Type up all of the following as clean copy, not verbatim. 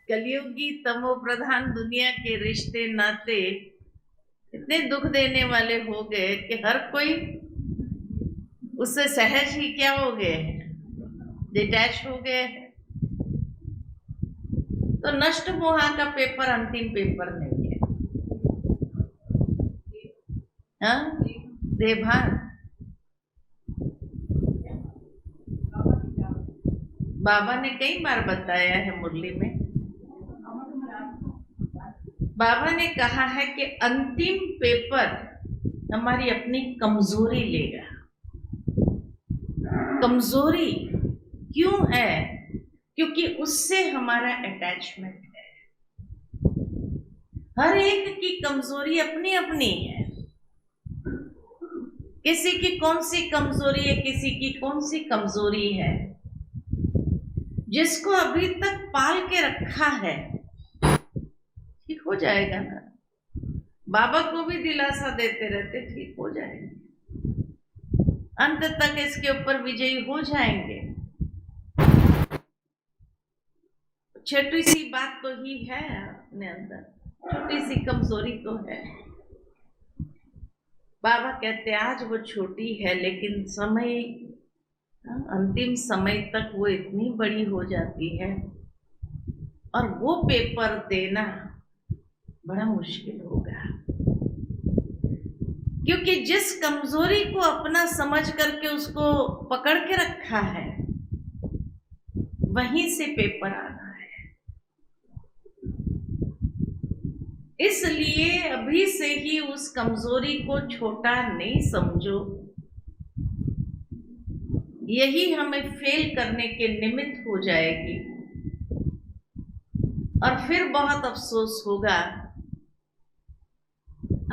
कलयुगी तमो प्रधान दुनिया के रिश्ते नाते इतने दुख देने वाले हो गए कि हर कोई उससे सहज ही क्या हो गए हैं, डिटैच हो गए हैं। तो नष्ट मोहा का पेपर अंतिम पेपर नहीं है। हाँ, देभान बाबा ने कई बार बताया है मुरली में। बाबा ने कहा है कि अंतिम पेपर हमारी अपनी कमजोरी लेगा। कमजोरी क्यों है? क्योंकि उससे हमारा अटैचमेंट है। हर एक की कमजोरी अपनी अपनी है। किसी की कौन सी कमजोरी है, किसी की कौन सी कमजोरी है। जिसको अभी तक पाल के रखा है ठीक हो जाएगा ना। बाबा को भी दिलासा देते रहते ठीक हो जाएंगे, अंत तक इसके ऊपर विजयी हो जाएंगे। छोटी सी बात तो ही है अपने अंदर, छोटी सी कमजोरी तो है। बाबा कहते आज वो छोटी है लेकिन समय, अंतिम समय तक वो इतनी बड़ी हो जाती है और वो पेपर देना बड़ा मुश्किल होगा। क्योंकि जिस कमजोरी को अपना समझ करके उसको पकड़ के रखा है वहीं से पेपर आना है। इसलिए अभी से ही उस कमजोरी को छोटा नहीं समझो। यही हमें फेल करने के निमित्त हो जाएगी और फिर बहुत अफसोस होगा।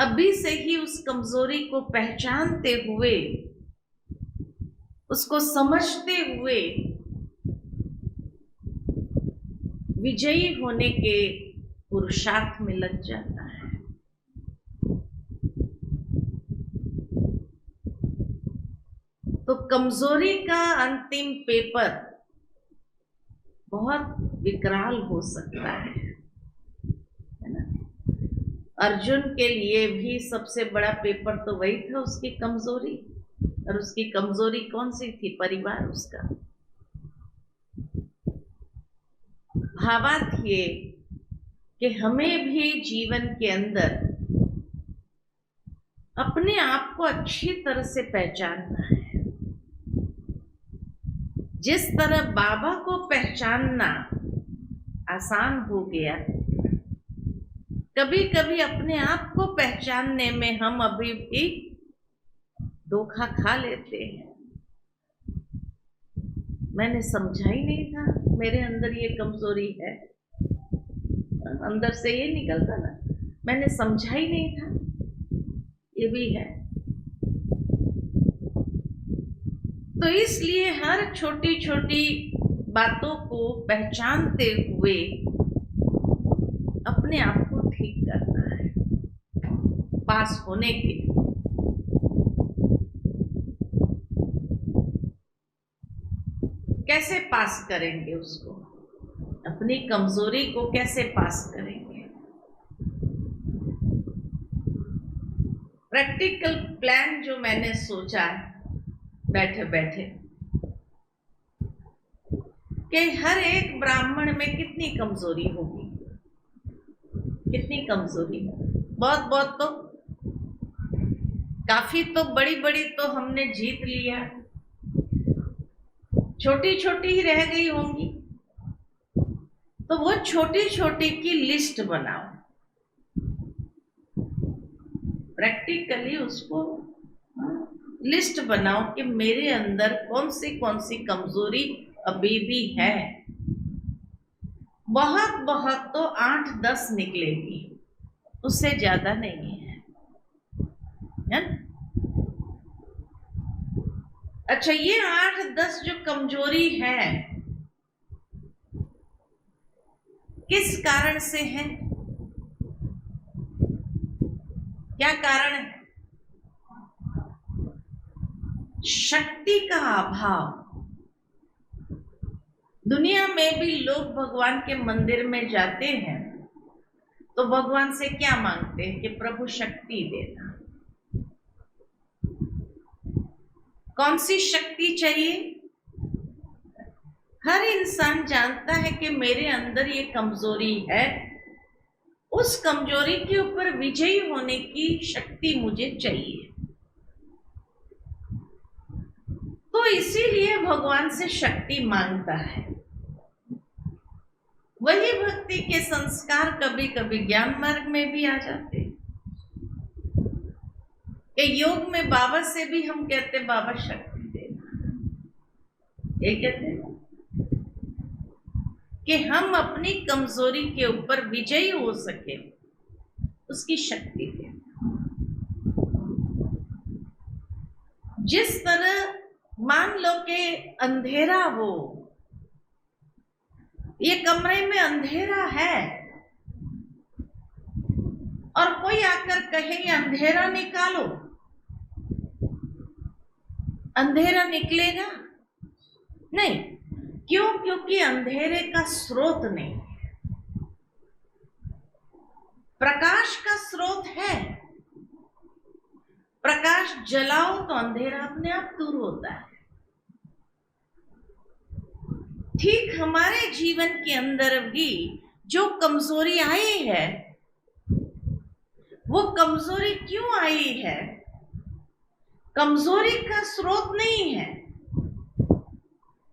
अभी से ही उस कमजोरी को पहचानते हुए, उसको समझते हुए विजयी होने के पुरुषार्थ में लग जाता है। तो कमजोरी का अंतिम पेपर बहुत विकराल हो सकता है ना। अर्जुन के लिए भी सबसे बड़ा पेपर तो वही था, उसकी कमजोरी। और उसकी कमजोरी कौन सी थी? परिवार उसका। भावार्थ ये कि हमें भी जीवन के अंदर अपने आप को अच्छी तरह से पहचानना है। जिस तरह बाबा को पहचानना आसान हो गया, कभी कभी अपने आप को पहचानने में हम अभी भी धोखा खा लेते हैं। मैंने समझा ही नहीं था मेरे अंदर ये कमजोरी है, अंदर से ये निकलता ना, मैंने समझा ही नहीं था ये भी है। तो इसलिए हर छोटी छोटी बातों को पहचानते हुए अपने आप को ठीक करना है पास होने के लिए। कैसे पास करेंगे उसको? अपनी कमजोरी को कैसे पास करेंगे? प्रैक्टिकल प्लान जो मैंने सोचा बैठे बैठे कि हर एक ब्राह्मण में कितनी कमजोरी होगी, कितनी कमजोरी। बहुत बहुत तो काफी तो बड़ी बड़ी तो हमने जीत लिया, छोटी छोटी ही रह गई होंगी। तो वो छोटी छोटी की लिस्ट बनाओ, प्रैक्टिकली उसको लिस्ट बनाओ कि मेरे अंदर कौन सी कमजोरी अभी भी है। बहुत बहुत तो 8-10 निकलेगी, उससे ज्यादा नहीं है, है? अच्छा, ये 8-10 जो कमजोरी है किस कारण से है? क्या कारण है? शक्ति का अभाव। दुनिया में भी लोग भगवान के मंदिर में जाते हैं तो भगवान से क्या मांगते हैं कि प्रभु शक्ति देना। कौन सी शक्ति चाहिए? हर इंसान जानता है कि मेरे अंदर ये कमजोरी है, उस कमजोरी के ऊपर विजयी होने की शक्ति मुझे चाहिए। तो इसीलिए भगवान से शक्ति मांगता है। वही भक्ति के संस्कार कभी कभी ज्ञान मार्ग में भी आ जाते हैं। कि योग में बाबा से भी हम कहते बाबा शक्ति देना, ये कहते हैं कि हम अपनी कमजोरी के ऊपर विजयी हो सके, उसकी शक्ति देना। जिस तरह मान लो कि अंधेरा हो, ये कमरे में अंधेरा है और कोई आकर कहे ये अंधेरा निकालो, अंधेरा निकलेगा नहीं। क्यों? क्योंकि अंधेरे का स्रोत नहीं है, प्रकाश का स्रोत है। प्रकाश जलाओ तो अंधेरा अपने आप दूर होता है। ठीक हमारे जीवन के अंदर भी जो कमजोरी आई है, वो कमजोरी क्यों आई है? कमजोरी का स्रोत नहीं है,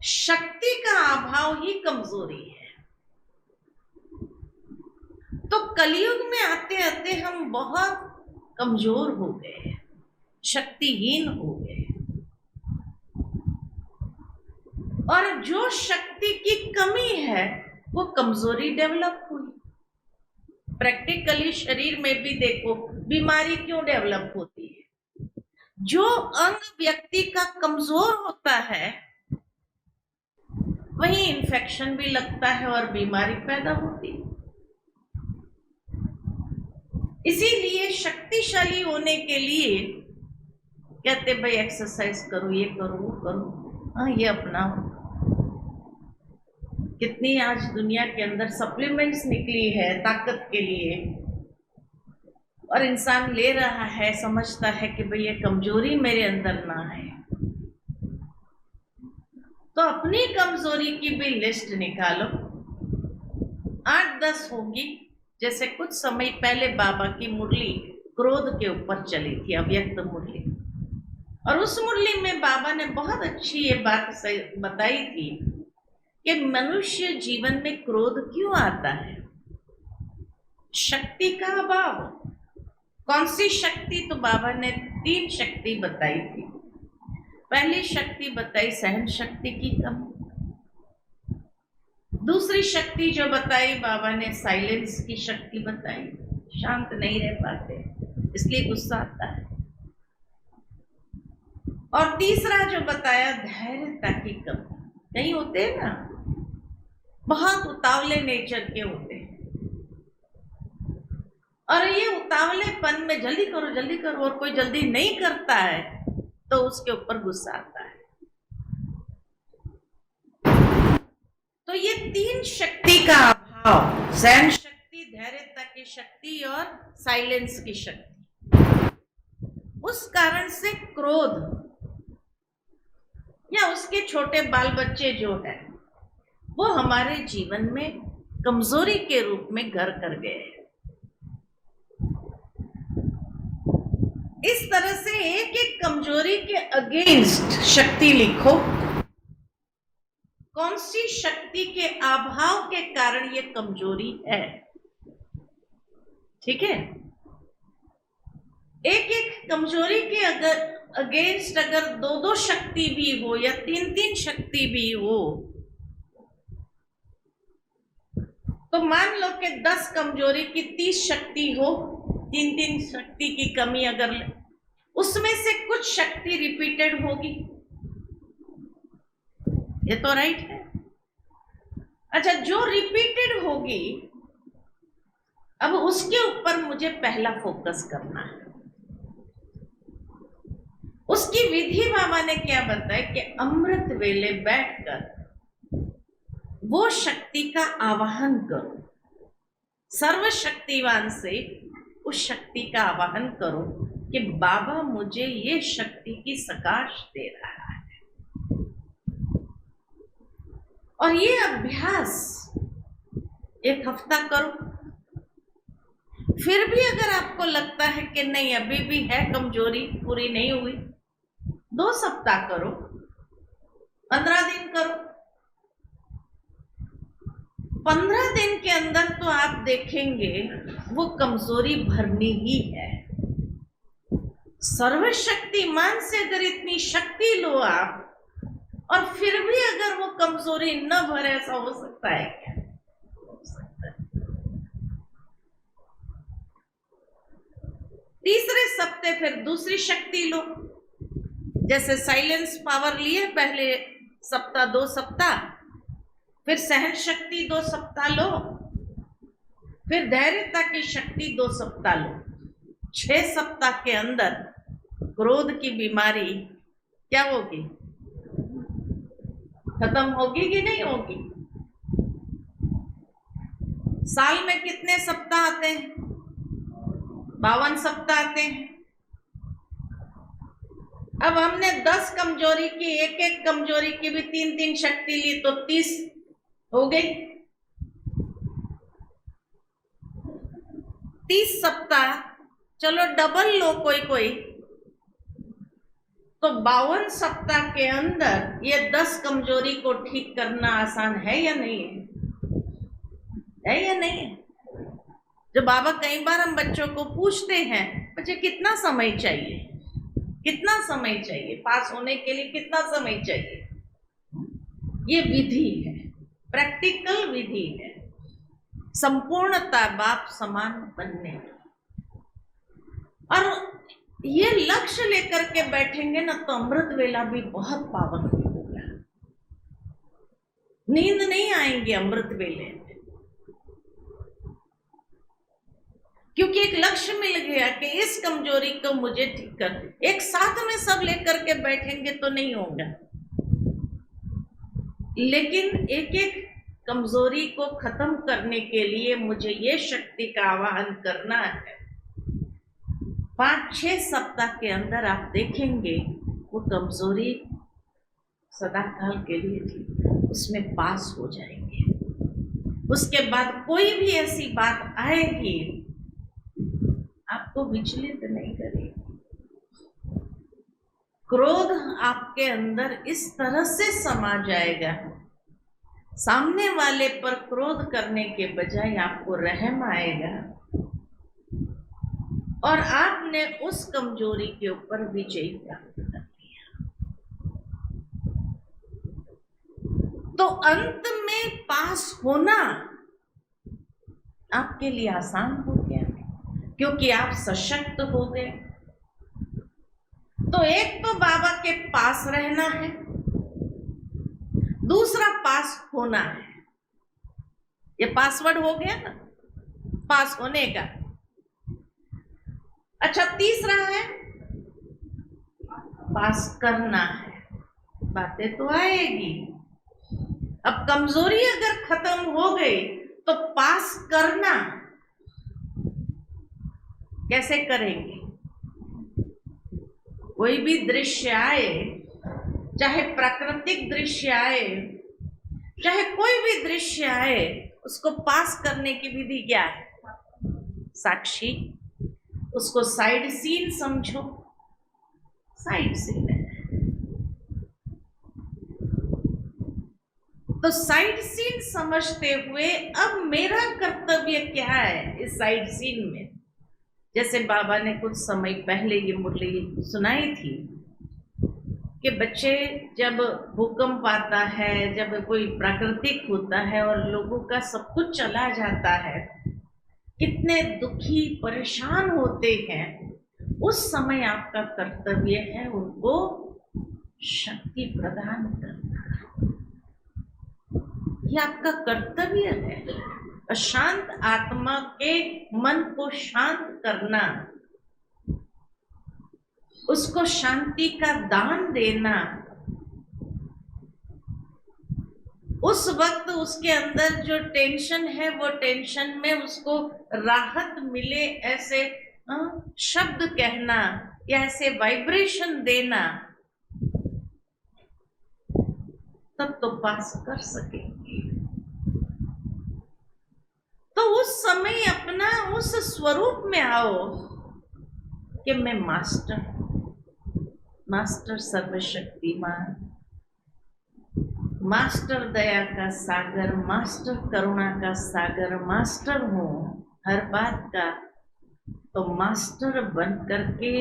शक्ति का अभाव ही कमजोरी है। तो कलयुग में आते आते हम बहुत कमजोर हो गए, शक्तिहीन हो गए, और जो शक्ति की कमी है वो कमजोरी डेवलप हुई। प्रैक्टिकली शरीर में भी देखो बीमारी क्यों डेवलप होती है। जो अंग व्यक्ति का कमजोर होता है वहीं इन्फेक्शन भी लगता है और बीमारी पैदा होती है। इसीलिए शक्तिशाली होने के लिए कहते भाई एक्सरसाइज करो, ये करो, वो करो, हाँ ये अपनाओ। कितनी आज दुनिया के अंदर सप्लीमेंट्स निकली है ताकत के लिए, और इंसान ले रहा है, समझता है कि भाई ये कमजोरी मेरे अंदर ना है। तो अपनी कमजोरी की भी लिस्ट निकालो, 8-10 होगी। जैसे कुछ समय पहले बाबा की मुरली क्रोध के ऊपर चली थी, अव्यक्त मुरली, और उस मुरली में बाबा ने बहुत अच्छी ये बात बताई थी कि मनुष्य जीवन में क्रोध क्यों आता है। शक्ति का अभाव। कौन सी शक्ति? तो बाबा ने 3 शक्ति बताई थी। पहली शक्ति बताई सहन शक्ति की कमी। दूसरी शक्ति जो बताई बाबा ने साइलेंस की शक्ति बताई, शांत नहीं रह पाते इसलिए गुस्सा आता है। और तीसरा जो बताया धैर्यता की कमी। नहीं होते हैं ना, बहुत उतावले नेचर के होते हैं, और ये उतावलेपन में जल्दी करो और कोई जल्दी नहीं करता है तो उसके ऊपर गुस्सा आता है। तो ये 3 शक्ति का अभाव, सहन शक्ति, धैर्यता की शक्ति और साइलेंस की शक्ति, उस कारण से क्रोध या उसके छोटे बाल बच्चे जो है वो हमारे जीवन में कमजोरी के रूप में घर कर गए हैं। इस तरह से एक एक कमजोरी के अगेंस्ट शक्ति लिखो। कौन सी शक्ति के अभाव के कारण ये कमजोरी है, ठीक है। एक एक कमजोरी के अगेंस्ट अगर 2-2 शक्ति भी हो या 3-3 शक्ति भी हो, तो मान लो कि 10 कमजोरी की 30 शक्ति हो, 3-3 शक्ति की कमी अगर, उसमें से कुछ शक्ति रिपीटेड होगी, ये तो राइट है। अच्छा, जो रिपीटेड होगी अब उसके ऊपर मुझे पहला फोकस करना है। उसकी विधि बाबा ने क्या बताया कि अमृत वेले बैठकर वो शक्ति का आवाहन करो, सर्वशक्तिवान से उस शक्ति का आवाहन करो कि बाबा मुझे ये शक्ति की सकाश दे रहा है। और ये अभ्यास 1 हफ्ता करो। फिर भी अगर आपको लगता है कि नहीं अभी भी है कमजोरी, पूरी नहीं हुई, 2 सप्ताह करो, 15 दिन करो। 15 दिन के अंदर तो आप देखेंगे वो कमजोरी भरनी ही है। सर्वशक्तिमान से अगर इतनी शक्ति लो आप और फिर भी अगर वो कमजोरी न भरे, ऐसा हो सकता है क्या? हो सकता है। तीसरे सप्ताह फिर दूसरी शक्ति लो। जैसे साइलेंस पावर लिए पहले सप्ताह 2 सप्ताह, फिर सहन शक्ति 2 सप्ताह लो, फिर धैर्यता की शक्ति 2 सप्ताह लो। 6 सप्ताह के अंदर क्रोध की बीमारी क्या होगी? खत्म होगी कि नहीं होगी? साल में कितने सप्ताह आते हैं? 52 सप्ताह आते हैं। अब हमने 10 कमजोरी की, एक कमजोरी की भी 3 शक्ति ली तो 30 हो गई। 30 सप्ताह, चलो डबल लो कोई, तो 52 सप्ताह के अंदर ये 10 कमजोरी को ठीक करना आसान है या नहीं है? है या नहीं है? जो बाबा कई बार हम बच्चों को पूछते हैं, बच्चे कितना समय चाहिए, कितना समय चाहिए पास होने के लिए, कितना समय चाहिए? ये विधि है, प्रैक्टिकल विधि है, संपूर्णता बाप समान बनने की। और ये लक्ष्य लेकर के बैठेंगे ना तो अमृत वेला भी बहुत पावरफुल होगा। नींद नहीं आएंगे अमृत वेले में, क्योंकि एक लक्ष्य मिल गया कि इस कमजोरी को मुझे ठीक कर। एक साथ में सब लेकर के बैठेंगे तो नहीं होगा, लेकिन एक कमजोरी को खत्म करने के लिए मुझे ये शक्ति का आवाहन करना है। 5-6 सप्ताह के अंदर आप देखेंगे वो कमजोरी सदा काल के लिए थी, उसमें पास हो जाएंगे। उसके बाद कोई भी ऐसी बात आएगी आपको विचलित नहीं करेगी। क्रोध आपके अंदर इस तरह से समा जाएगा, सामने वाले पर क्रोध करने के बजाय आपको रहम आएगा और आपने उस कमजोरी के ऊपर विजय प्राप्त कर लिया। तो अंत में पास होना आपके लिए आसान हो गया, क्योंकि आप सशक्त हो गए। तो एक तो बाबा के पास रहना है, दूसरा पास होना है। ये पासवर्ड हो गया ना पास होने का। अच्छा, तीसरा है पास करना है। बातें तो आएगी। अब कमजोरी अगर खत्म हो गई तो पास करना कैसे करेंगे? कोई भी दृश्य आए, चाहे प्राकृतिक दृश्य आए, चाहे कोई भी दृश्य आए, उसको पास करने की विधि क्या है? साक्षी, उसको साइड सीन समझो। साइड सीन है तो साइड सीन समझते हुए अब मेरा कर्तव्य क्या है इस साइड सीन में? जैसे बाबा ने कुछ समय पहले ये मुरली सुनाई थी कि बच्चे जब भूकंप आता है, जब कोई प्राकृतिक होता है और लोगों का सब कुछ चला जाता है, कितने दुखी परेशान होते हैं। उस समय आपका कर्तव्य है उनको शक्ति प्रदान करना। ये आपका कर्तव्य है। अशांत आत्मा के मन को शांत करना, उसको शांति का दान देना, उस वक्त उसके अंदर जो टेंशन है वो टेंशन में उसको राहत मिले, ऐसे शब्द कहना या ऐसे वाइब्रेशन देना, तब तो पास कर सकेंगे। तो उस समय अपना उस स्वरूप में आओ कि मैं मास्टर, मास्टर सर्वशक्तिमान, मास्टर दया का सागर, मास्टर करुणा का सागर, मास्टर हूँ हर बात का। तो मास्टर बन करके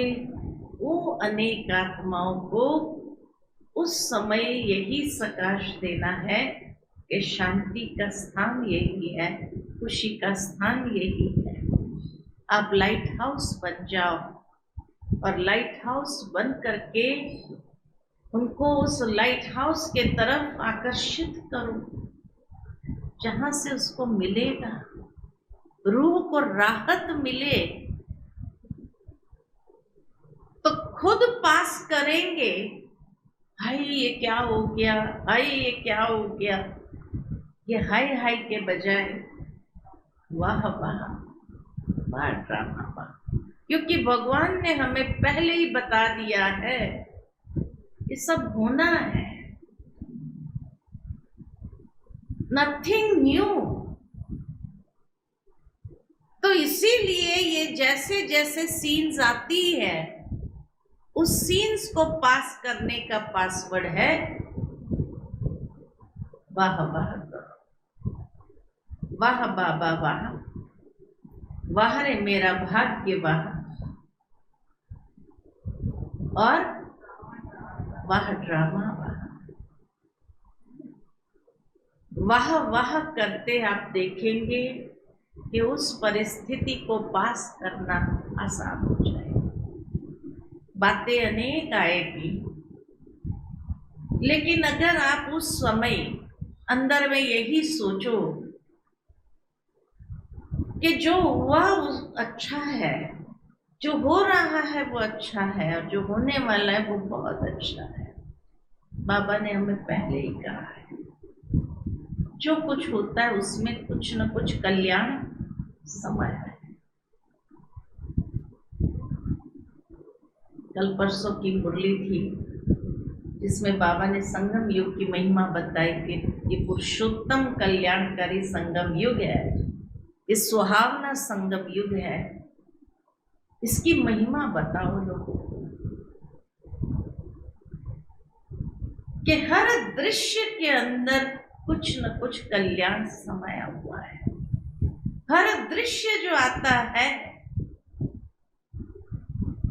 वो अनेक आत्माओं को उस समय यही प्रकाश देना है कि शांति का स्थान यही है, खुशी का स्थान यही है। आप लाइट हाउस बन जाओ और लाइट हाउस बन करके उनको उस लाइट हाउस के तरफ आकर्षित करो, जहां से उसको मिलेगा, रूह को राहत मिले, तो खुद पास करेंगे। हाय ये क्या हो गया, हाय ये क्या हो गया। ये हाय हाय के बजाय वाह वाह वाह ड्रामा वाह, क्योंकि भगवान ने हमें पहले ही बता दिया है ये सब होना है, नथिंग न्यू। तो इसीलिए ये जैसे जैसे सीन्स आती है, उस सीन्स को पास करने का पासवर्ड है वाह वाह वाह बाबा वाह, वाह रे मेरा भाग्य वाह, और वाह ड्रामा वाह। वाह वाह करते आप देखेंगे कि उस परिस्थिति को पास करना आसान हो जाएगा। बातें अनेक आएगी, लेकिन अगर आप उस समय अंदर में यही सोचो कि जो हुआ वो अच्छा है, जो हो रहा है वो अच्छा है, और जो होने वाला है वो बहुत अच्छा है। बाबा ने हमें पहले ही कहा है जो कुछ होता है उसमें कुछ न कुछ कल्याण समय है। कल परसों की मुरली थी जिसमें बाबा ने संगम युग की महिमा बताई कि ये पुरुषोत्तम कल्याणकारी संगम युग है, ये सुहावना संगम युग है, इसकी महिमा बताओ लोगों को कि हर दृश्य के अंदर कुछ न कुछ कल्याण समाया हुआ है। हर दृश्य जो आता है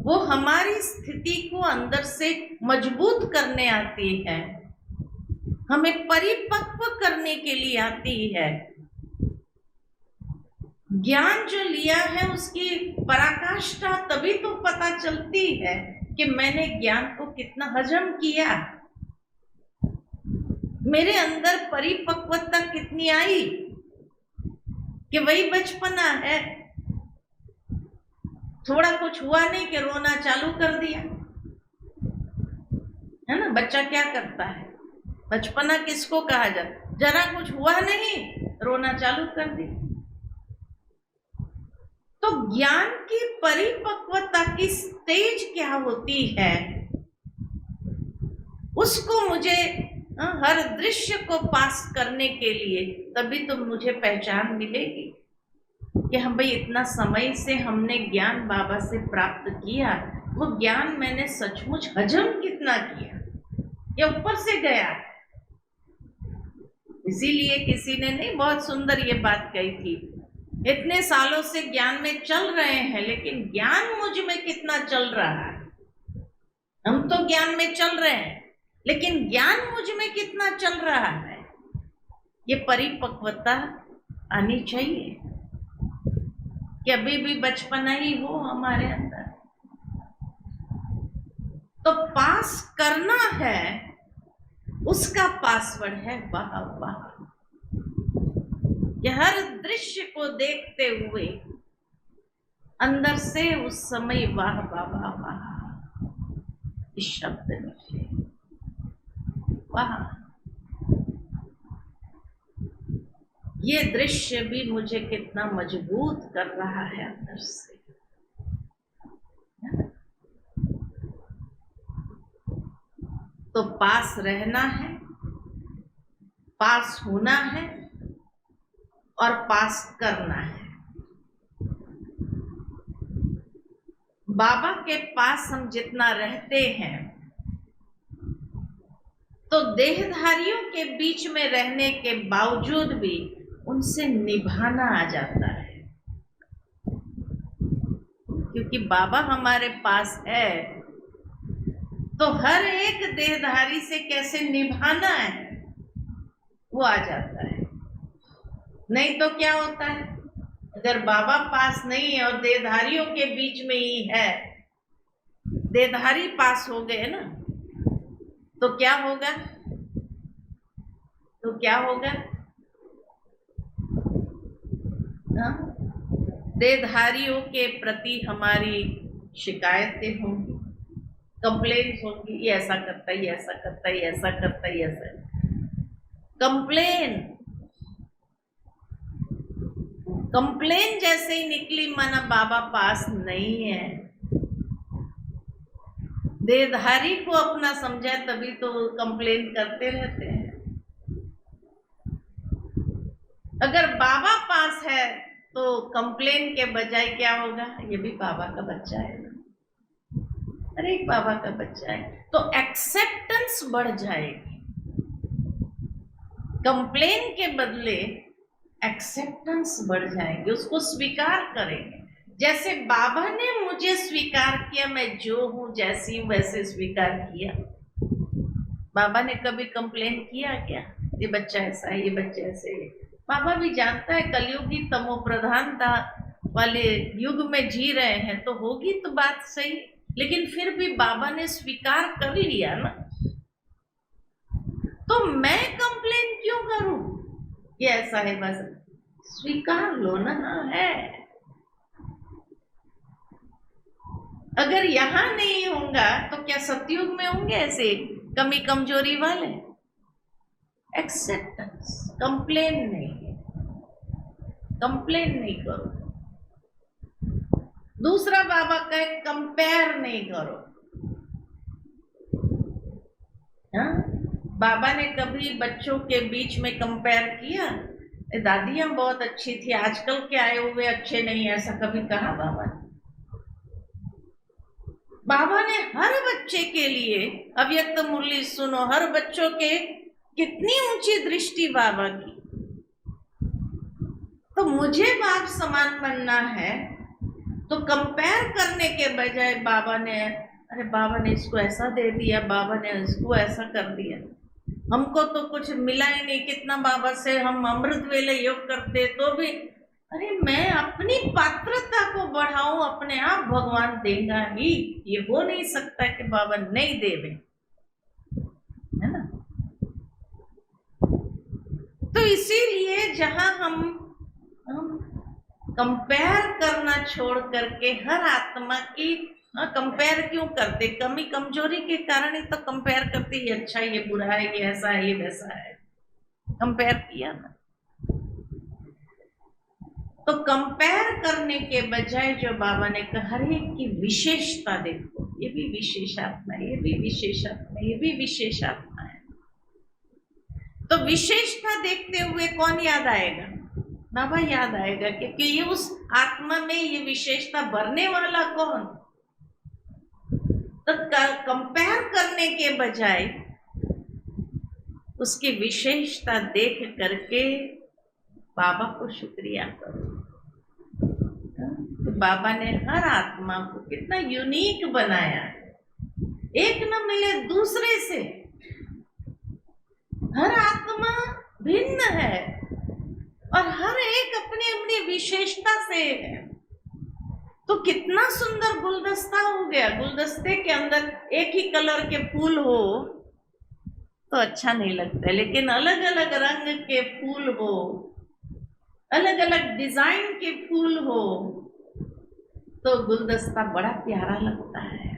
वो हमारी स्थिति को अंदर से मजबूत करने आती है, हमें परिपक्व करने के लिए आती है। ज्ञान जो लिया है उसकी पराकाष्ठा तभी तो पता चलती है कि मैंने ज्ञान को कितना हजम किया, मेरे अंदर परिपक्वता कितनी आई, कि वही बचपना है, थोड़ा कुछ हुआ नहीं कि रोना चालू कर दिया, है ना। बच्चा क्या करता है, बचपना किसको कहा जाता, जरा कुछ हुआ नहीं रोना चालू कर दिया। तो ज्ञान की परिपक्वता की स्टेज क्या होती है, उसको मुझे हर दृश्य को पास करने के लिए तभी तो मुझे पहचान मिलेगी कि हम भाई इतना समय से हमने ज्ञान बाबा से प्राप्त किया, वो ज्ञान मैंने सचमुच हजम कितना किया या ऊपर से गया। इसीलिए किसी ने नहीं बहुत सुंदर ये बात कही थी, इतने सालों से ज्ञान में चल रहे हैं लेकिन ज्ञान मुझ में कितना चल रहा है। हम तो ज्ञान में चल रहे हैं लेकिन ज्ञान मुझ में कितना चल रहा है, ये परिपक्वता आनी चाहिए कि अभी भी बचपना ही हो हमारे अंदर। तो पास करना है, उसका पासवर्ड है वाह वाह। कि हर दृश्य को देखते हुए अंदर से उस समय वाह बाबा वाह इस शब्द निकले वाह। ये दृश्य भी मुझे कितना मजबूत कर रहा है अंदर से। तो पास रहना है, पास होना है और पास करना है। बाबा के पास हम जितना रहते हैं तो देहधारियों के बीच में रहने के बावजूद भी उनसे निभाना आ जाता है, क्योंकि बाबा हमारे पास है तो हर एक देहधारी से कैसे निभाना है वो आ जाता है। नहीं तो क्या होता है, अगर बाबा पास नहीं है और देहधारियों के बीच में ही है, देहधारी पास हो गए ना, तो क्या होगा? देहधारियों के प्रति हमारी शिकायतें होंगी, कंप्लेंट्स होंगी, ये ऐसा करता है, ये ऐसा करता है, ये ऐसा करता है, ये ऐसा। कंप्लेन जैसे ही निकली माना बाबा पास नहीं है। देहधारी को अपना समझा तभी तो कंप्लेन करते रहते हैं। अगर बाबा पास है तो कंप्लेन के बजाय क्या होगा, ये भी बाबा का बच्चा है ना, अरे एक बाबा का बच्चा है, तो एक्सेप्टेंस बढ़ जाएगी। कंप्लेन के बदले एक्सेप्टेंस बढ़ जाएगी, उसको स्वीकार करेंगे। जैसे बाबा ने मुझे स्वीकार किया, मैं जो हूं जैसी हूं वैसे स्वीकार किया। बाबा ने कभी कंप्लेन किया क्या, ये बच्चा ऐसा है, ये बच्चे ऐसे है? बाबा भी जानता है कलयुगी तमो प्रधानता वाले युग में जी रहे हैं, तो होगी तो बात सही, लेकिन फिर भी बाबा ने स्वीकार कर लिया ना, तो मैं कंप्लेन क्यों करूं, ये ऐसा है, बस स्वीकार लो ना। है अगर यहां नहीं होगा तो क्या सतयुग में होंगे ऐसे कमी कमजोरी वाले? एक्सेप्टेंस, कंप्लेन नहीं करो। दूसरा बाबा कहे कंपेयर नहीं करो। हाँ? बाबा ने कभी बच्चों के बीच में कंपेयर किया, दादियां बहुत अच्छी थी, आजकल के आए हुए अच्छे नहीं, ऐसा कभी कहा बाबा ने? बाबा ने हर बच्चे के लिए अव्यक्त मुरली सुनो, हर बच्चों के कितनी ऊंची दृष्टि बाबा की। तो मुझे बाप समान बनना है तो कंपेयर करने के बजाय बाबा ने, अरे बाबा ने इसको ऐसा दे दिया, बाबा ने इसको ऐसा कर दिया, हमको तो कुछ मिला ही नहीं, कितना बाबा से हम अमृत वेले योग करते तो भी, अरे मैं अपनी पात्रता को बढ़ाऊं, अपने आप भगवान देगा ही, ये हो नहीं सकता कि बाबा नहीं देवे, है ना? तो इसीलिए जहां हम कंपेयर करना छोड़ करके हर आत्मा की, कंपेयर क्यों करते? कमी कमजोरी के कारण ही तो कंपेयर करते, ये अच्छा है, ये बुरा है, ये ऐसा है, ये वैसा है, कंपेयर किया ना। तो कंपेयर करने के बजाय जो बाबा ने कहा, हर एक की विशेषता देखो, ये भी विशेषात्मा है, ये भी विशेषात्मा है, ये भी विशेषात्मा है। तो विशेषता देखते हुए कौन याद आएगा? बाबा याद आएगा, क्योंकि ये उस आत्मा में ये विशेषता भरने वाला कौन? तो कंपेयर करने के बजाय उसकी विशेषता देख करके बाबा को शुक्रिया करो। तो बाबा ने हर आत्मा को कितना यूनिक बनाया, एक न मिले दूसरे से, हर आत्मा भिन्न है और हर एक अपनी अपनी विशेषता से है। तो कितना सुंदर गुलदस्ता हो गया, गुलदस्ते के अंदर एक ही कलर के फूल हो तो अच्छा नहीं लगता, लेकिन अलग अलग रंग के फूल हो, अलग अलग डिजाइन के फूल हो तो गुलदस्ता बड़ा प्यारा लगता है।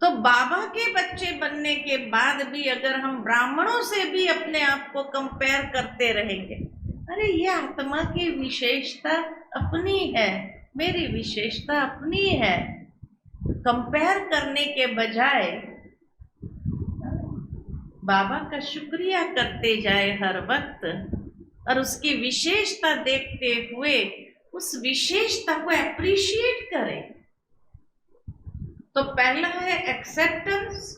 तो बाबा के बच्चे बनने के बाद भी अगर हम ब्राह्मणों से भी अपने आप को कंपेयर करते रहेंगे, अरे ये आत्मा की विशेषता अपनी है, मेरी विशेषता अपनी है, कंपेयर करने के बजाय बाबा का शुक्रिया करते जाए हर वक्त और उसकी विशेषता देखते हुए उस विशेषता को एप्रिशिएट करें। तो पहला है एक्सेप्टेंस,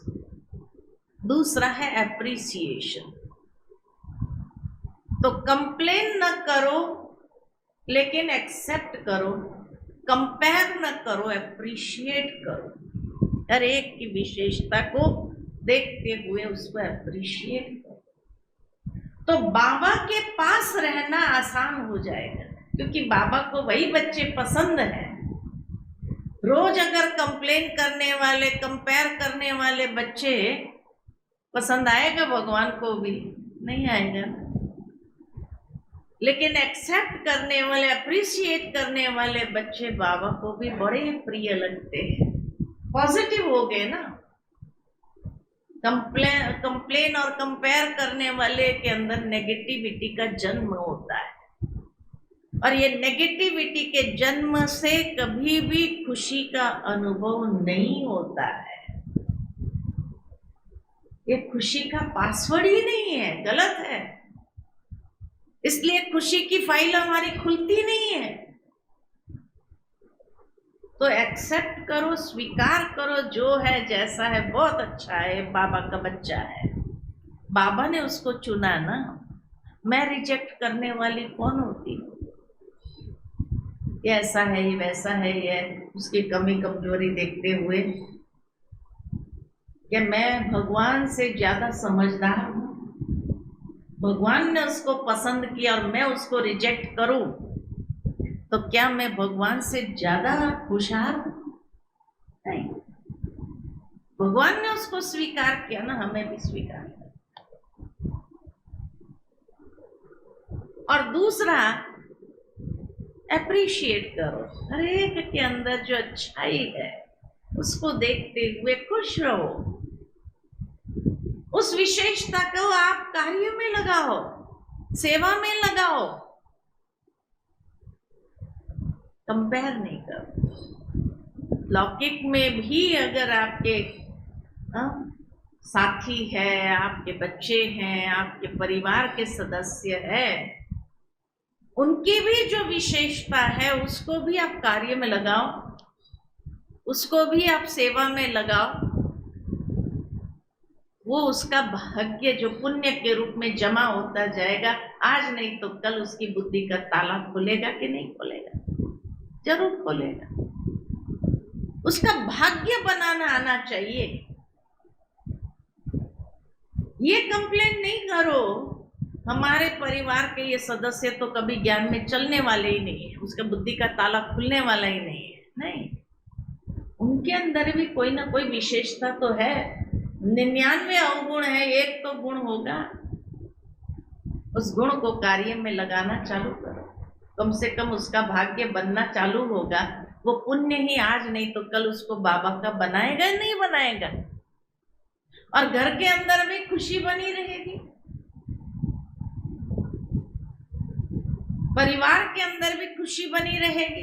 दूसरा है एप्रिसिएशन। तो कंप्लेन न करो लेकिन एक्सेप्ट करो, कंपेयर न करो, एप्रिशिएट करो, हर एक की विशेषता को देखते हुए उसको एप्रिशिएट करो। तो बाबा के पास रहना आसान हो जाएगा, क्योंकि बाबा को वही बच्चे पसंद हैं। रोज अगर कंप्लेन करने वाले, कंपेयर करने वाले बच्चे पसंद आएगा भगवान को भी? नहीं आएगा। लेकिन एक्सेप्ट करने वाले, अप्रिशिएट करने वाले बच्चे बाबा को भी बड़े प्रिय लगते हैं। पॉजिटिव हो गए ना। कंप्लेन और कंपेयर करने वाले के अंदर नेगेटिविटी का जन्म होता है, और ये नेगेटिविटी के जन्म से कभी भी खुशी का अनुभव नहीं होता है। ये खुशी का पासवर्ड ही नहीं है, गलत है। इसलिए खुशी की फाइल हमारी खुलती नहीं है। तो एक्सेप्ट करो, स्वीकार करो, जो है जैसा है बहुत अच्छा है, बाबा का बच्चा है, बाबा ने उसको चुना ना। मैं रिजेक्ट करने वाली कौन होती? ये ऐसा है, ये वैसा है, ये उसकी कमी कमजोरी देखते हुए कि मैं भगवान से ज्यादा समझदार हूं, भगवान ने उसको पसंद किया और मैं उसको रिजेक्ट करूं, तो क्या मैं भगवान से ज्यादा खुशहाल हूं? नहीं। भगवान ने उसको स्वीकार किया ना, हमें भी स्वीकार किया। और दूसरा, एप्रिशिएट करो, हर एक के अंदर जो अच्छाई है उसको देखते हुए खुश रहो। उस विशेषता को आप कार्य में लगाओ, सेवा में लगाओ, कंपेयर नहीं करो। लौकिक में भी अगर आपके साथी है, आपके बच्चे हैं, आपके परिवार के सदस्य हैं, उनकी भी जो विशेषता है उसको भी आप कार्य में लगाओ, उसको भी आप सेवा में लगाओ। वो उसका भाग्य जो पुण्य के रूप में जमा होता जाएगा। आज नहीं तो कल उसकी बुद्धि का ताला खुलेगा कि नहीं खुलेगा? जरूर खोलेगा। उसका भाग्य बनाना आना चाहिए। ये कंप्लेन नहीं करो हमारे परिवार के ये सदस्य तो कभी ज्ञान में चलने वाले ही नहीं है, उसका बुद्धि का ताला खुलने वाला ही नहीं है। नहीं, उनके अंदर भी कोई ना कोई विशेषता तो है। 99 अवगुण है, एक तो गुण होगा। उस गुण को कार्य में लगाना चालू करो, कम से कम उसका भाग्य बनना चालू होगा। वो पुण्य ही आज नहीं तो कल उसको बाबा का बनाएगा, नहीं बनाएगा। और घर के अंदर भी खुशी बनी रहेगी, परिवार के अंदर भी खुशी बनी रहेगी,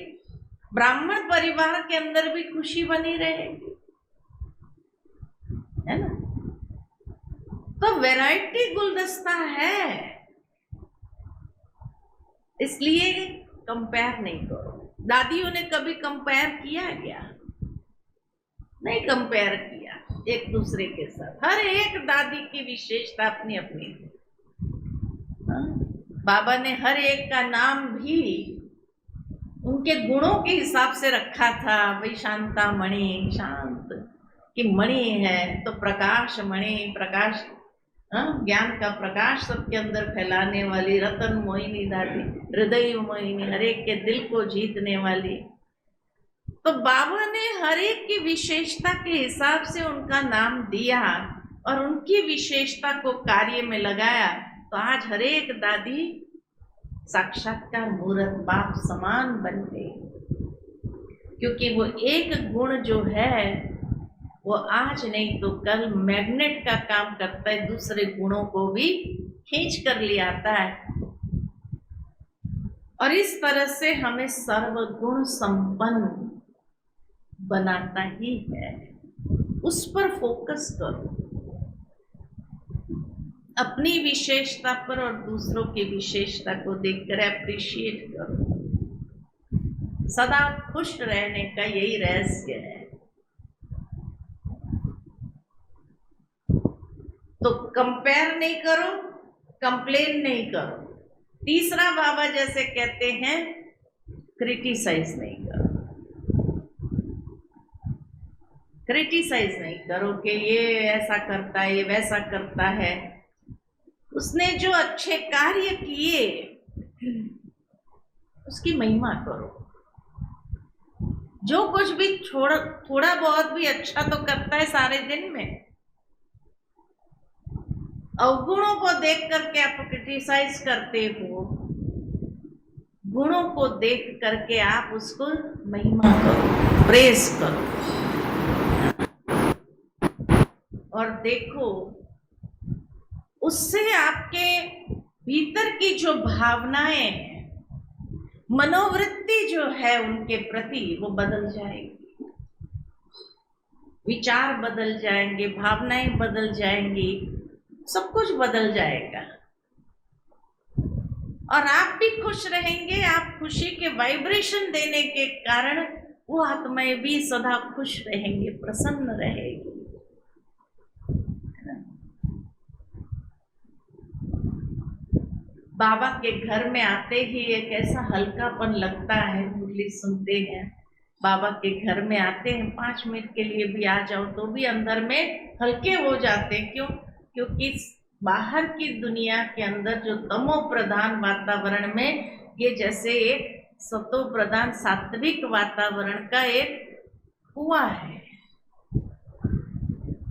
ब्राह्मण परिवार के अंदर भी खुशी बनी रहेगी, है ना। तो वैरायटी गुलदस्ता है, इसलिए कंपेयर नहीं करो। दादियों ने कभी कंपेयर किया क्या? नहीं कंपेयर किया एक दूसरे के साथ। हर एक दादी की विशेषता अपनी अपनी थी। बाबा ने हर एक का नाम भी उनके गुणों के हिसाब से रखा था। भाई शांता मणि, शांत की मणि है तो प्रकाश मणि, प्रकाश, ज्ञान का प्रकाश सबके अंदर फैलाने वाली, रतन मोहिनी दादी, हृदय मोहिनी, हर एक के दिल को जीतने वाली। तो बाबा ने हर एक की विशेषता के हिसाब से उनका नाम दिया और उनकी विशेषता को कार्य में लगाया। तो आज हर एक दादी साक्षात्कार मूर्त बाप समान बन गई, क्योंकि वो एक गुण जो है वो आज नहीं तो कल मैग्नेट का काम करता है, दूसरे गुणों को भी खींच कर ले आता है। और इस तरह से हमें सर्वगुण संपन्न बनाता ही है। उस पर फोकस करो, अपनी विशेषता पर और दूसरों की विशेषता को देखकर अप्रिशिएट करो। सदा खुश रहने का यही रहस्य है। तो कंपेयर नहीं करो, कंप्लेन नहीं करो। तीसरा बाबा जैसे कहते हैं, क्रिटिसाइज नहीं करो। क्रिटिसाइज नहीं करो कि ये ऐसा करता है, ये वैसा करता है। उसने जो अच्छे कार्य किए उसकी महिमा करो। जो कुछ भी थोड़ा बहुत भी अच्छा तो करता है सारे दिन में, अवगुणों को देख करके आप क्रिटिसाइज करते हो, गुणों को देख करके आप उसको महिमा करो, प्रेज करो। और देखो उससे आपके भीतर की जो भावनाएं हैं, मनोवृत्ति जो है उनके प्रति, वो बदल जाएगी। विचार बदल जाएंगे, भावनाएं बदल जाएंगी, सब कुछ बदल जाएगा। और आप भी खुश रहेंगे। आप खुशी के वाइब्रेशन देने के कारण वो आत्माएं भी सदा खुश रहेंगे, प्रसन्न रहेगी। बाबा के घर में आते ही एक ऐसा हल्कापन लगता है। मुरली सुनते हैं, बाबा के घर में आते हैं, 5 मिनट के लिए भी आ जाओ तो भी अंदर में हल्के हो जाते हैं। क्यों? क्योंकि बाहर की दुनिया के अंदर जो तमो प्रधान वातावरण में, ये जैसे एक सतो प्रधान सात्विक वातावरण का एक कुआं है,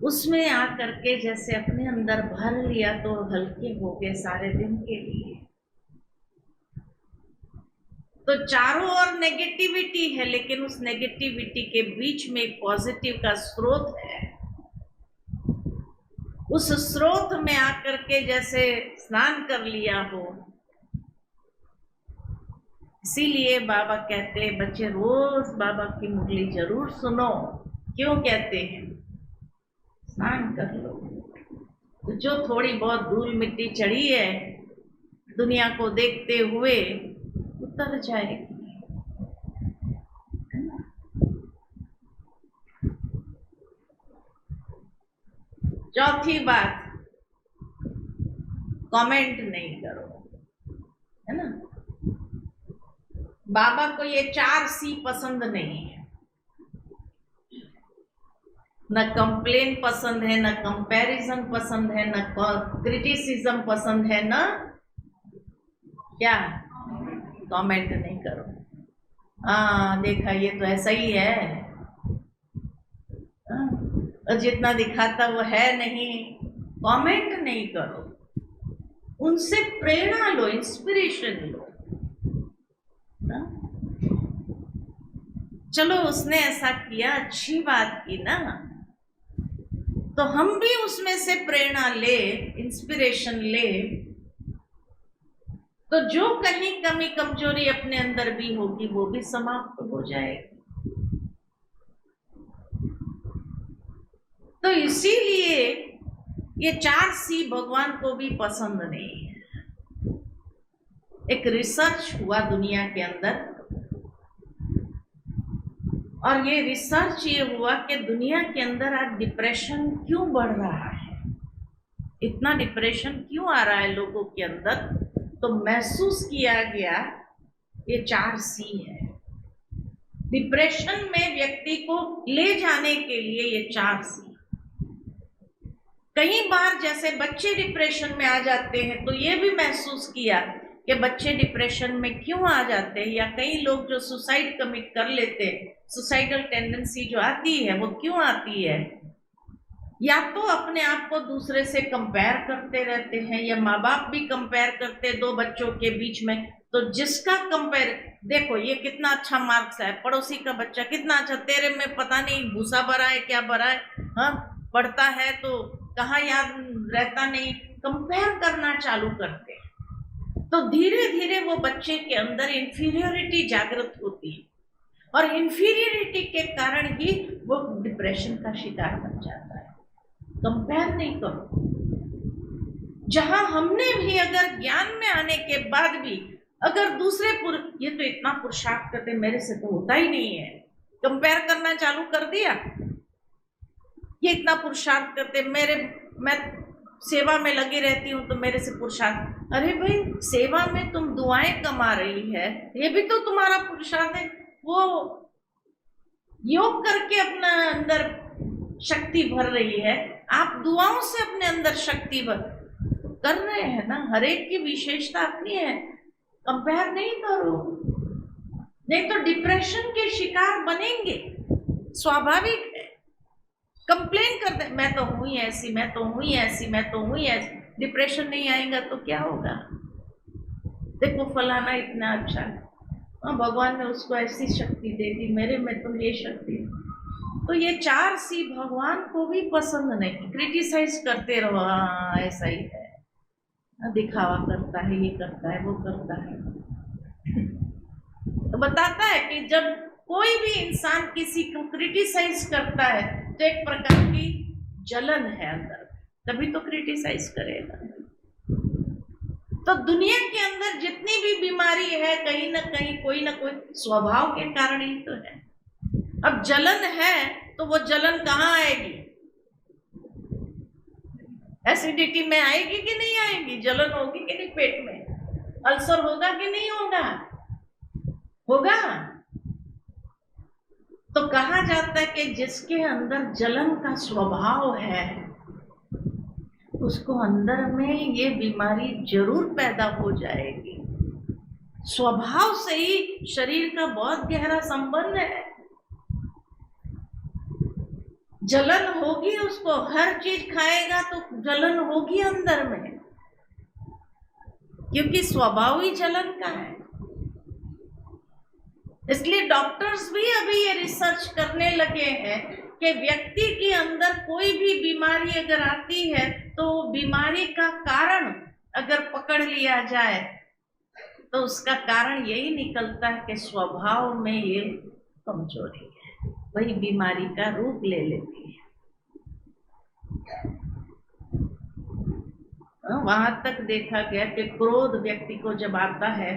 उसमें आकर के जैसे अपने अंदर भर लिया तो हल्के हो गए सारे दिन के लिए। तो चारों ओर नेगेटिविटी है, लेकिन उस नेगेटिविटी के बीच में एक पॉजिटिव का स्रोत है। उस स्रोत में आकर के जैसे स्नान कर लिया हो। इसीलिए बाबा कहते हैं, बच्चे रोज बाबा की मुरली जरूर सुनो। क्यों कहते हैं? स्नान कर लो तो जो थोड़ी बहुत धूल मिट्टी चढ़ी है दुनिया को देखते हुए उतर जाएगी। चौथी बात, कमेंट नहीं करो, है ना। बाबा को ये 4 C पसंद नहीं है। न कंप्लेन पसंद है, न कंपैरिजन पसंद है, न क्रिटिसिज्म पसंद है, न क्या, कमेंट नहीं करो। हाँ देखा, ये तो ऐसा ही है, और जितना दिखाता वो है नहीं। कमेंट नहीं करो, उनसे प्रेरणा लो, इंस्पिरेशन लो। चलो उसने ऐसा किया, अच्छी बात की ना, तो हम भी उसमें से प्रेरणा ले, इंस्पिरेशन ले। तो जो कहीं कमी कमजोरी अपने अंदर भी होगी वो भी समाप्त हो जाएगी। तो इसीलिए ये 4 C भगवान को भी पसंद नहीं है। एक रिसर्च हुआ दुनिया के अंदर, और ये रिसर्च ये हुआ कि दुनिया के अंदर आज डिप्रेशन क्यों बढ़ रहा है, इतना डिप्रेशन क्यों आ रहा है लोगों के अंदर। तो महसूस किया गया ये 4 C है। डिप्रेशन में व्यक्ति को ले जाने के लिए ये 4 C। कई बार जैसे बच्चे डिप्रेशन में आ जाते हैं तो ये भी महसूस किया कि बच्चे डिप्रेशन में क्यों आ जाते हैं, या कई लोग जो सुसाइड कमिट कर लेते हैं, सुसाइडल टेंडेंसी जो आती है वो क्यों आती है। या तो अपने आप को दूसरे से कंपेयर करते रहते हैं, या माँ बाप भी कंपेयर करते दो बच्चों के बीच में। तो जिसका कंपेयर, देखो ये कितना अच्छा मार्क्स है, पड़ोसी का बच्चा कितना अच्छा, तेरे में पता नहीं भूसा भरा है क्या भरा है, हाँ पढ़ता है तो कहाँ याद रहता नहीं, कंपेयर करना चालू करते हैं। तो धीरे धीरे वो बच्चे के अंदर इंफीरियोरिटी जागृत होती है, और इंफीरियरिटी के कारण ही वो डिप्रेशन का शिकार बन जाता है। कंपेयर नहीं करो। जहां हमने भी अगर ज्ञान में आने के बाद भी अगर दूसरे ये तो इतना पुरुषार्थ करते, मेरे से तो होता ही नहीं है, कंपेयर करना चालू कर दिया, ये इतना पुरुषार्थ करते, मैं सेवा में लगी रहती हूँ तो मेरे से पुरुषार्थ। अरे भाई, सेवा में तुम दुआएं कमा रही है, ये भी तो तुम्हारा पुरुषार्थ है। वो योग करके अपना अंदर शक्ति भर रही है, आप दुआओं से अपने अंदर शक्ति भर कर रहे हैं ना। हर एक की विशेषता अपनी है, कंपेयर नहीं करो, नहीं तो डिप्रेशन के शिकार बनेंगे, स्वाभाविक है। कंप्लेन कर दे, मैं तो हूं ही ऐसी, मैं तो हूं ही ऐसी, मैं तो हूं ही ऐसी, डिप्रेशन नहीं आएगा तो क्या होगा? देखो फलाना इतना अच्छा है, भगवान ने उसको ऐसी शक्ति दे दी, मेरे में तो ये शक्ति। तो ये 4 सी भगवान को भी पसंद नहीं। क्रिटिसाइज करते रहो, हाँ ऐसा ही है, दिखावा करता है, ये करता है, वो करता है। तो बताता है कि जब कोई भी इंसान किसी को क्रिटिसाइज करता है तो एक प्रकार की जलन है अंदर, तभी तो क्रिटिसाइज करेगा। तो दुनिया के अंदर जितनी भी बीमारी है, कहीं ना कहीं कोई ना कोई स्वभाव के कारण ही तो है। अब जलन है तो वो जलन कहाँ आएगी? एसिडिटी में आएगी कि नहीं आएगी? जलन होगी कि नहीं पेट में? अल्सर होगा कि नहीं होगा? होगा। तो कहा जाता है कि जिसके अंदर जलन का स्वभाव है उसको अंदर में ये बीमारी जरूर पैदा हो जाएगी। स्वभाव से ही शरीर का बहुत गहरा संबंध है। जलन होगी उसको, हर चीज खाएगा तो जलन होगी अंदर में, क्योंकि स्वभाव ही जलन का है। इसलिए डॉक्टर्स भी अभी ये रिसर्च करने लगे हैं कि व्यक्ति के अंदर कोई भी बीमारी अगर आती है तो बीमारी का कारण अगर पकड़ लिया जाए तो उसका कारण यही निकलता है कि स्वभाव में ये कमजोरी है, वही बीमारी का रूप ले लेती है। वहां तक देखा गया कि क्रोध व्यक्ति को जब आता है,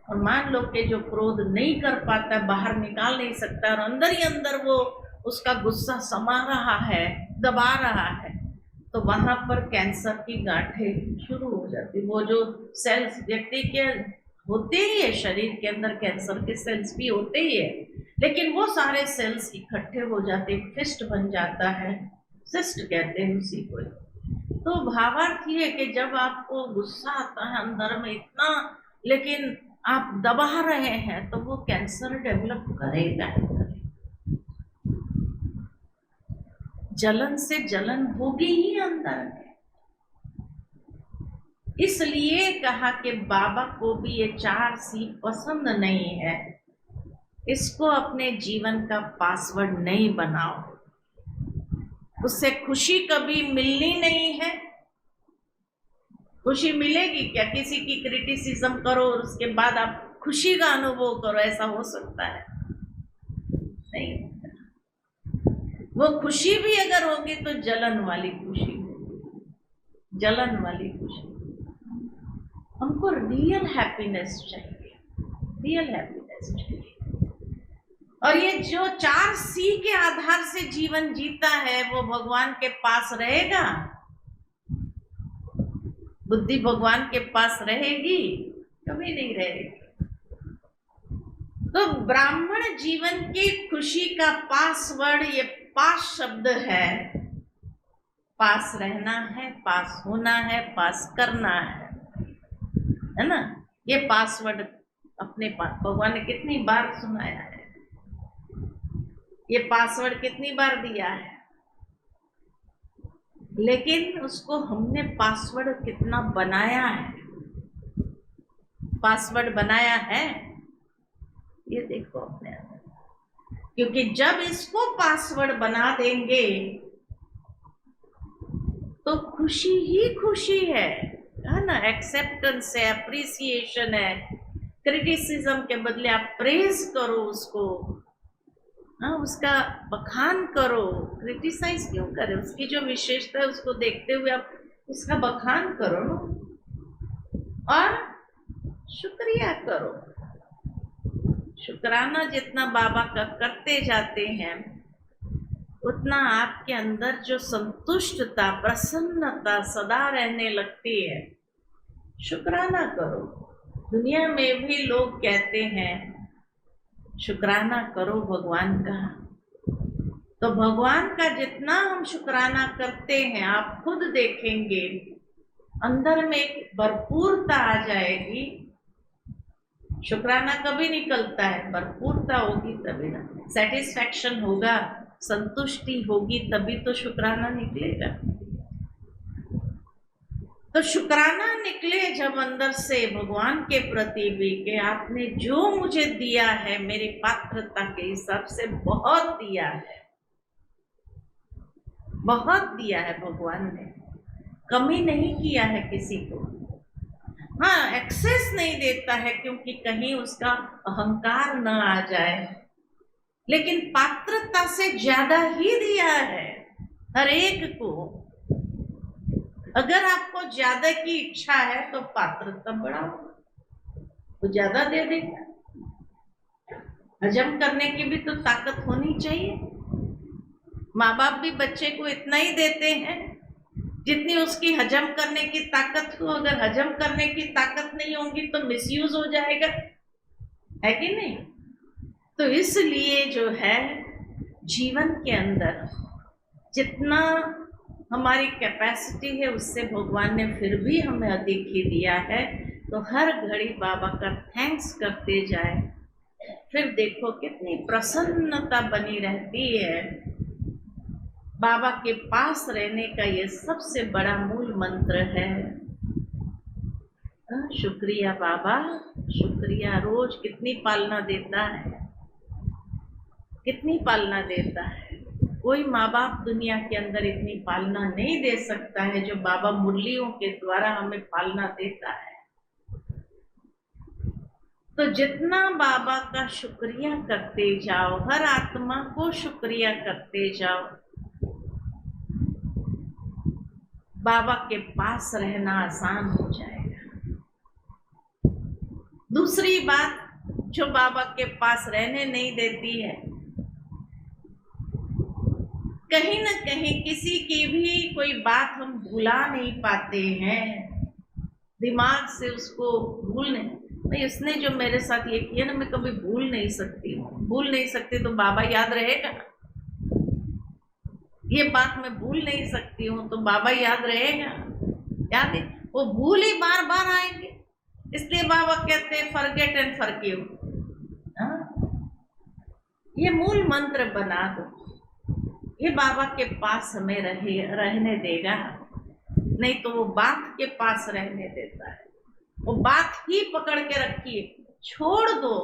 और मान लो कि जो क्रोध नहीं कर पाता, बाहर निकाल नहीं सकता, और अंदर ही अंदर वो उसका गुस्सा समा रहा है, दबा रहा है, तो वहां पर कैंसर की गांठें शुरू हो जाती। वो जो सेल्स व्यक्ति के होते ही है, शरीर के अंदर कैंसर के सेल्स भी होते ही है, लेकिन वो सारे सेल्स इकट्ठे हो जाते, फिस्ट बन जाता है, सिस्ट कहते हैं उसी को। तो भावार्थ ये है कि जब आपको गुस्सा आता है अंदर में इतना, लेकिन आप दबा रहे हैं, तो वो कैंसर डेवलप करेगा। जलन से जलन होगी ही अंदर में। इसलिए कहा कि बाबा को भी ये 4 सी पसंद नहीं है, इसको अपने जीवन का पासवर्ड नहीं बनाओ। उससे खुशी कभी मिलनी नहीं है। खुशी मिलेगी क्या? किसी की क्रिटिसिज्म करो और उसके बाद आप खुशी का अनुभव करो, ऐसा हो सकता है? नहीं। वो खुशी भी अगर होगी तो जलन वाली खुशी होगी, जलन वाली खुशी। हमको रियल हैप्पीनेस चाहिए, रियल हैप्पीनेस चाहिए। और ये जो 4 सी के आधार से जीवन जीता है वो भगवान के पास रहेगा? बुद्धि भगवान के पास रहेगी? कभी नहीं रहेगी। तो ब्राह्मण जीवन की खुशी का पासवर्ड ये पास शब्द है। पास रहना है, पास होना है, पास करना है ना? ये पासवर्ड अपने पास भगवान ने कितनी बार सुनाया है, ये पासवर्ड कितनी बार दिया है? लेकिन उसको हमने पासवर्ड कितना बनाया है, पासवर्ड बनाया है, ये देखो अपने अंदर। क्योंकि जब इसको पासवर्ड बना देंगे तो खुशी ही खुशी है ना। एक्सेप्टेंस है, अप्रिसिएशन है। क्रिटिसिज्म के बदले आप प्रेज करो उसको, उसका बखान करो। क्रिटिसाइज क्यों करें? उसकी जो विशेषता है उसको देखते हुए आप उसका बखान करो ना, और शुक्रिया करो। शुक्राना जितना बाबा का करते जाते हैं उतना आपके अंदर जो संतुष्टता, प्रसन्नता सदा रहने लगती है। शुक्राना करो। दुनिया में भी लोग कहते हैं शुक्राना करो भगवान का, तो भगवान का जितना हम शुक्राना करते हैं आप खुद देखेंगे अंदर में एक भरपूरता आ जाएगी। शुक्राना कभी निकलता है? भरपूरता होगी तभी ना, सेटिस्फैक्शन होगा, संतुष्टि होगी, तभी तो शुक्राना निकलेगा। तो शुक्राना निकले जब अंदर से भगवान के प्रति भी, कि आपने जो मुझे दिया है मेरी पात्रता के हिसाब से बहुत दिया है, बहुत दिया है भगवान ने, कमी नहीं किया है किसी को। हाँ, एक्सेस नहीं देता है क्योंकि कहीं उसका अहंकार न आ जाए, लेकिन पात्रता से ज्यादा ही दिया है हर एक को। अगर आपको ज्यादा की इच्छा है तो पात्रता बढ़ाओ, तो ज्यादा दे देगा। हजम करने की भी तो ताकत होनी चाहिए। माँ बाप भी बच्चे को इतना ही देते हैं जितनी उसकी हजम करने की ताकत हो। अगर हजम करने की ताकत नहीं होगी तो मिसयूज हो जाएगा, है कि नहीं? तो इसलिए जो है जीवन के अंदर जितना हमारी कैपेसिटी है उससे भगवान ने फिर भी हमें अधिक ही दिया है। तो हर घड़ी बाबा का थैंक्स करते जाए, फिर देखो कितनी प्रसन्नता बनी रहती है। बाबा के पास रहने का ये सबसे बड़ा मूल मंत्र है। शुक्रिया बाबा, शुक्रिया। रोज कितनी पालना देता है, कितनी पालना देता है। कोई माँ बाप दुनिया के अंदर इतनी पालना नहीं दे सकता है जो बाबा मुरलियों के द्वारा हमें पालना देता है। तो जितना बाबा का शुक्रिया करते जाओ, हर आत्मा को शुक्रिया करते जाओ, बाबा के पास रहना आसान हो जाएगा। दूसरी बात जो बाबा के पास रहने नहीं देती है, कहीं न कहीं किसी की भी कोई बात हम भुला नहीं पाते हैं, दिमाग से उसको भूल नहीं। भाई उसने जो मेरे साथ ये किया ना, मैं कभी भूल नहीं सकती हूँ। भूल नहीं सकती तो बाबा याद रहेगा? ये बात मैं भूल नहीं सकती हूँ तो बाबा याद रहेगा? याद है? वो भूल ही बार बार आएंगे। इसलिए बाबा कहते हैं फॉरगेट एंड फॉरगिव। ये मूल मंत्र बना दो, ये बाबा के पास हमें रहने देगा। नहीं तो वो बात के पास रहने देता है। वो बात ही पकड़ के रखिए, छोड़ दो।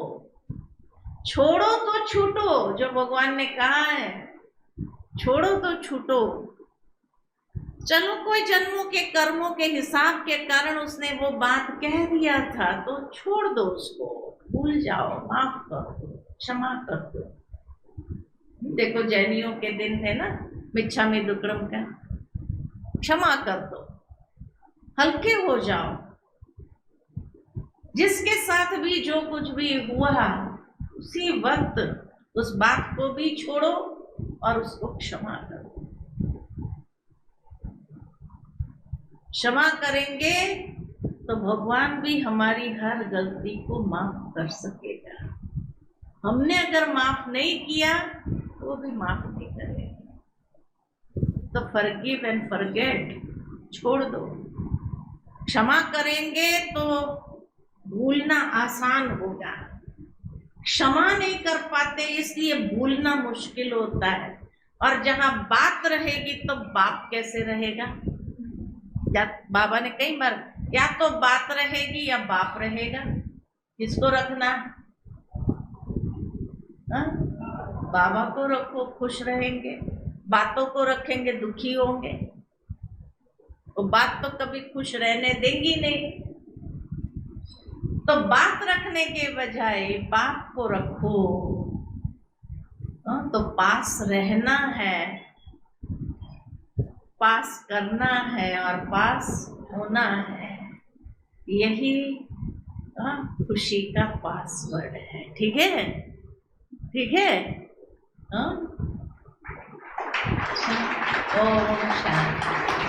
छोड़ो तो छूटो, जो भगवान ने कहा है, छोड़ो तो छूटो। चलो कोई जन्मों के कर्मों के हिसाब के कारण उसने वो बात कह दिया था तो छोड़ दो उसको, भूल जाओ, माफ कर दो, क्षमा कर दो। देखो जैनियों के दिन है ना, मिच्छामी दुक्कड़म का, क्षमा कर दो, हल्के हो जाओ। जिसके साथ भी जो कुछ भी हुआ उसी वक्त उस बात को भी छोड़ो और उसको क्षमा करो। क्षमा करेंगे तो भगवान भी हमारी हर गलती को माफ कर सकेगा। हमने अगर माफ नहीं किया वो भी माफ नहीं करेगा। तो फॉरगिव एंड फॉरगेट, छोड़ दो। क्षमा करेंगे तो भूलना आसान होगा। क्षमा नहीं कर पाते इसलिए भूलना मुश्किल होता है। और जहां बात रहेगी तो बाप कैसे रहेगा? या बाबा ने कई बार, या तो बात रहेगी या बाप रहेगा, किसको रखना? हाँ? बाबा को रखो, खुश रहेंगे। बातों को रखेंगे, दुखी होंगे। तो बात तो कभी खुश रहने देंगी नहीं। तो बात रखने के बजाय बाप को रखो। तो पास रहना है, पास करना है और पास होना है। यही खुशी का पासवर्ड है। ठीक है? ठीक है? ओम शांति।